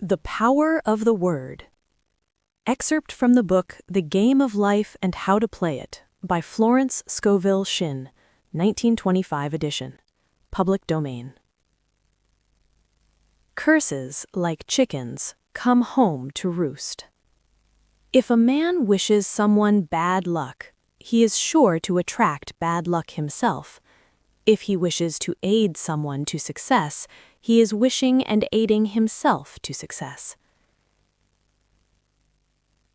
The Power of the Word. Excerpt from the book The Game of Life and How to Play It by Florence Scovel Shinn, 1925 edition. Public domain. Curses, like chickens, come home to roost. If a man wishes someone bad luck, he is sure to attract bad luck himself. If he wishes to aid someone to success, he is wishing and aiding himself to success.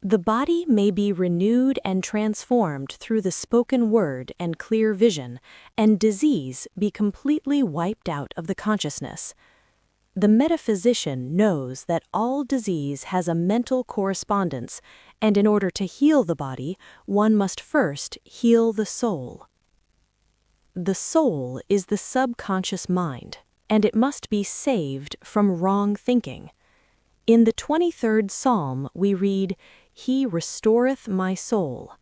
The body may be renewed and transformed through the spoken word and clear vision, and disease be completely wiped out of the consciousness. The metaphysician knows that all disease has a mental correspondence, and in order to heal the body, one must first heal the soul. The soul is the subconscious mind, and it must be saved from wrong thinking. In the 23rd Psalm we read, "He restoreth my soul."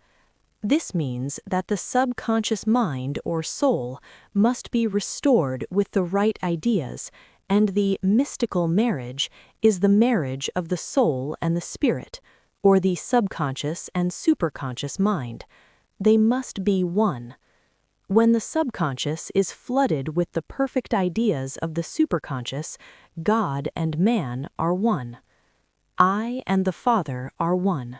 This means that the subconscious mind or soul must be restored with the right ideas, and the mystical marriage is the marriage of the soul and the spirit, or the subconscious and superconscious mind. They must be one. When the subconscious is flooded with the perfect ideas of the superconscious, God and man are one. I and the Father are one.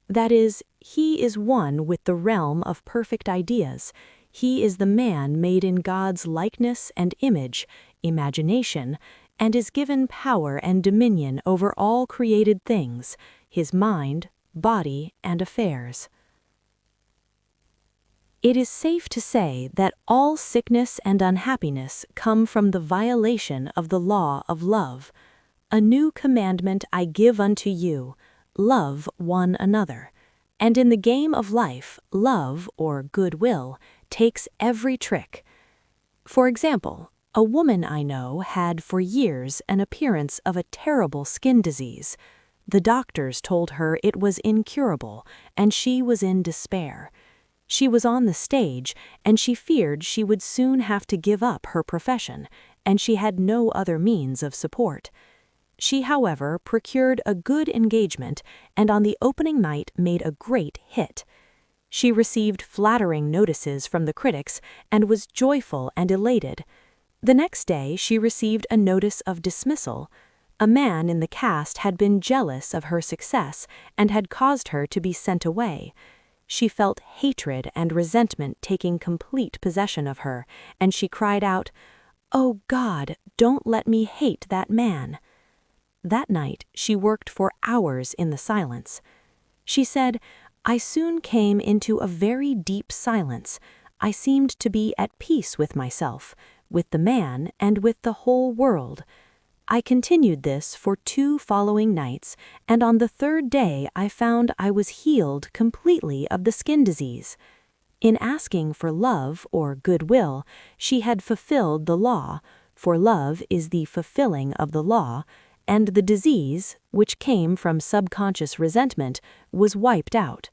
That is, he is one with the realm of perfect ideas. He is the man made in God's likeness and image, imagination, and is given power and dominion over all created things, his mind, body, and affairs. It is safe to say that all sickness and unhappiness come from the violation of the law of love. A new commandment I give unto you, love one another. And in the game of life, love, or goodwill, takes every trick. For example, a woman I know had for years an appearance of a terrible skin disease. The doctors told her it was incurable, and she was in despair. She was on the stage, and she feared she would soon have to give up her profession, and she had no other means of support. She, however, procured a good engagement, and on the opening night made a great hit. She received flattering notices from the critics, and was joyful and elated. The next day she received a notice of dismissal. A man in the cast had been jealous of her success, and had caused her to be sent away. She felt hatred and resentment taking complete possession of her, and she cried out, "Oh God, don't let me hate that man." That night she worked for hours in the silence. She said, "I soon came into a very deep silence. I seemed to be at peace with myself, with the man, and with the whole world. I continued this for 2 following nights, and on the 3rd day I found I was healed completely of the skin disease." In asking for love or goodwill, she had fulfilled the law, for love is the fulfilling of the law, and the disease, which came from subconscious resentment, was wiped out.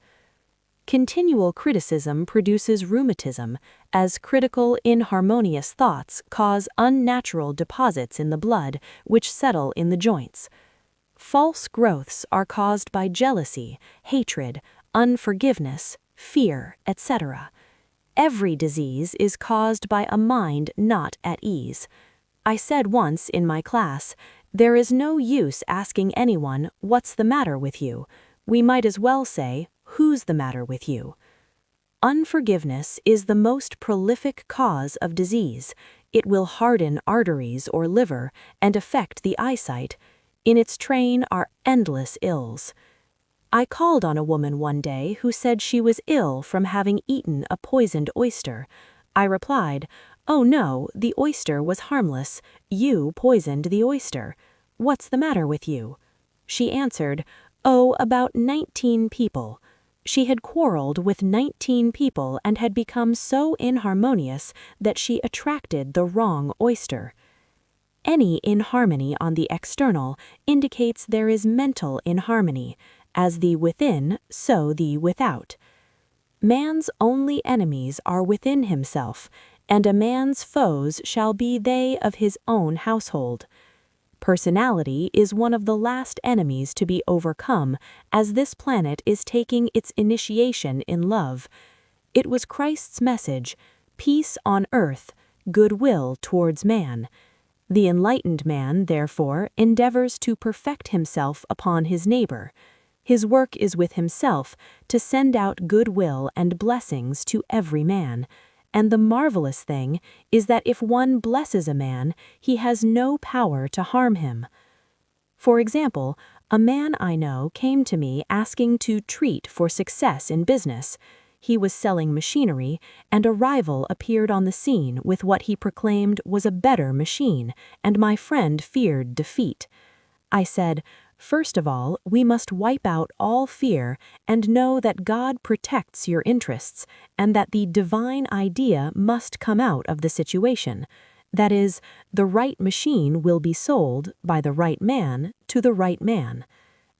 Continual criticism produces rheumatism, as critical, inharmonious thoughts cause unnatural deposits in the blood, which settle in the joints. False growths are caused by jealousy, hatred, unforgiveness, fear, etc. Every disease is caused by a mind not at ease. I said once in my class, "There is no use asking anyone, 'What's the matter with you?' We might as well say, 'Who's the matter with you?'" Unforgiveness is the most prolific cause of disease. It will harden arteries or liver and affect the eyesight. In its train are endless ills. I called on a woman one day who said she was ill from having eaten a poisoned oyster. I replied, "Oh no, the oyster was harmless. You poisoned the oyster. What's the matter with you?" She answered, "Oh, about 19 people." She had quarreled with 19 people and had become so inharmonious that she attracted the wrong oyster. Any inharmony on the external indicates there is mental inharmony. As the within, so the without. Man's only enemies are within himself, and a man's foes shall be they of his own household. Personality is one of the last enemies to be overcome, as this planet is taking its initiation in love. It was Christ's message, peace on earth, goodwill towards man. The enlightened man, therefore, endeavors to perfect himself upon his neighbor. His work is with himself, to send out goodwill and blessings to every man. And the marvelous thing is that if one blesses a man, he has no power to harm him. For example, a man I know came to me asking to treat for success in business. He was selling machinery, and a rival appeared on the scene with what he proclaimed was a better machine, and my friend feared defeat. I said, "First of all, we must wipe out all fear and know that God protects your interests, and that the divine idea must come out of the situation. That is, the right machine will be sold, by the right man, to the right man."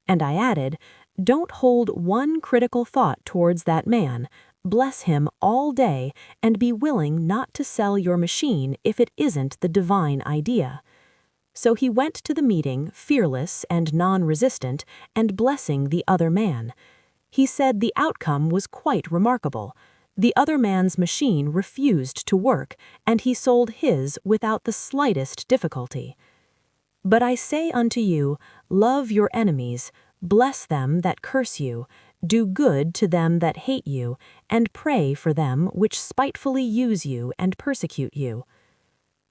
And I added, "Don't hold one critical thought towards that man. Bless him all day and be willing not to sell your machine if it isn't the divine idea." So he went to the meeting, fearless and non-resistant, and blessing the other man. He said the outcome was quite remarkable. The other man's machine refused to work, and he sold his without the slightest difficulty. "But I say unto you, love your enemies, bless them that curse you, do good to them that hate you, and pray for them which spitefully use you and persecute you."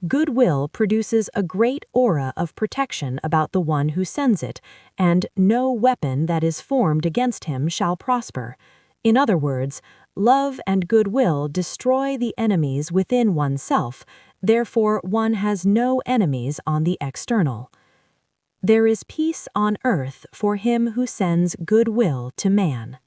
Goodwill produces a great aura of protection about the one who sends it, and no weapon that is formed against him shall prosper. In other words, love and goodwill destroy the enemies within oneself, therefore one has no enemies on the external. There is peace on earth for him who sends goodwill to man.